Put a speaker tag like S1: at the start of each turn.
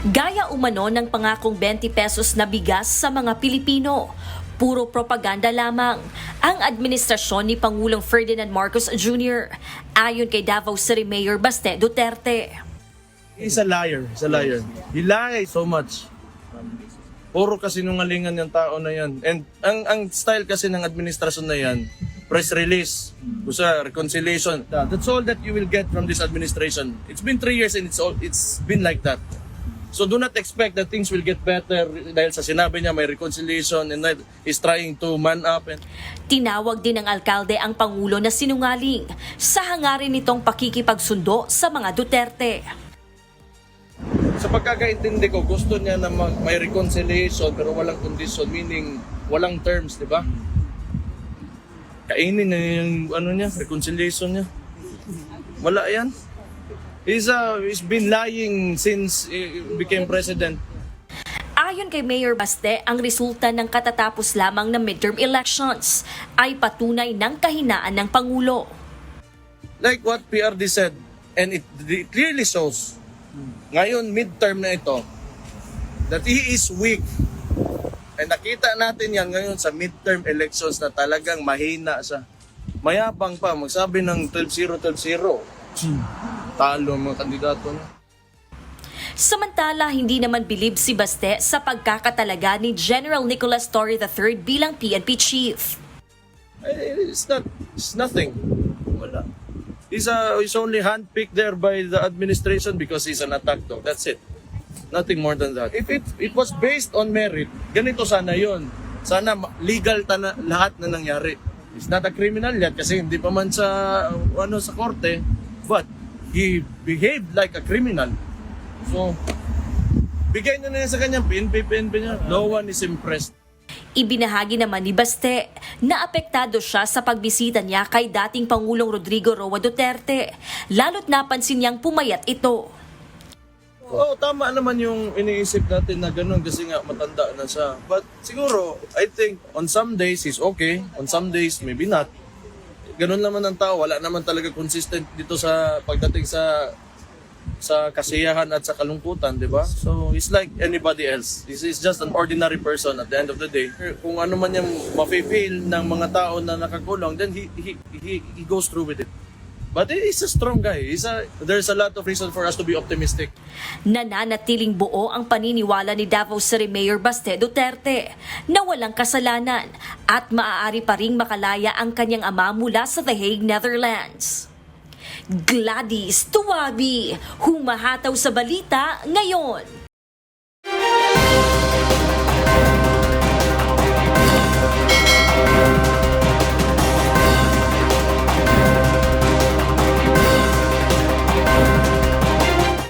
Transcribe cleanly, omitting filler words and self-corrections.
S1: Gaya umano ng pangakong 20 pesos na bigas sa mga Pilipino. Puro propaganda lamang ang administrasyon ni Pangulong Ferdinand Marcos Jr. ayon kay Davao City Mayor Baste Duterte.
S2: He's a liar. He's a liar. He lies so much. Puro kasinungalingan yung tao na yan. And ang style kasi ng administrasyon na yan, press release, kusa reconciliation. That's all that you will get from this administration. It's been 3 years and it's been like that. So do not expect that things will get better dahil sa sinabi niya may reconciliation and that he's trying to man up.
S1: Tinawag din ng alkalde ang Pangulo na sinungaling sa hangarin nitong pakikipagsundo sa mga Duterte.
S2: Sa pagkakaintindi ko, gusto niya na may reconciliation pero walang condition, meaning walang terms, di ba? Kainin na yung reconciliation niya. Wala yan. He's been lying since he became president.
S1: Ayon kay Mayor Baste, ang resulta ng katatapos lamang na midterm elections ay patunay ng kahinaan ng Pangulo.
S2: Like what PRD said, and it clearly shows, ngayon midterm na ito, that he is weak. And nakita natin yan ngayon sa midterm elections na talagang mahina siya. Mayabang pa, magsabi ng 12-0, 12-0. Talo ang mga kandidato na.
S1: Samantala, hindi naman bilib si Baste sa pagkakatalaga ni General Nicolas Torre III bilang PNP chief.
S2: It's nothing. Wala. He's only handpicked there by the administration because he's an attack dog. That's it. Nothing more than that. If it was based on merit, ganito sana yon. Sana legal lahat na nangyari. He's not a criminal yet kasi hindi pa man sa korte, but he behaved like a criminal. So, bigay na sa kanya, PNP niya. No one is impressed.
S1: Ibinahagi naman ni Baste na apektado siya sa pagbisita niya kay dating Pangulong Rodrigo Roa Duterte, lalo't napansin niyang pumayat ito.
S2: Oo, tama naman yung iniisip natin na ganun kasi nga matanda na siya. But siguro, I think on some days he's okay, on some days maybe not. Ganun naman ang tao, wala naman talaga consistent dito sa pagdating sa kasiyahan at sa kalungkutan, di ba? So, he's like anybody else. This is just an ordinary person at the end of the day. Kung ano man yung mafe-feel ng mga tao na nakakulong, then he goes through with it. But he's a strong guy. There's a lot of reason for us to be optimistic.
S1: Nananatiling buo ang paniniwala ni Davao City Mayor Baste Duterte na walang kasalanan at maaari pa ring makalaya ang kanyang ama mula sa The Hague, Netherlands. Gladys Tuwabi, humahataw sa balita ngayon.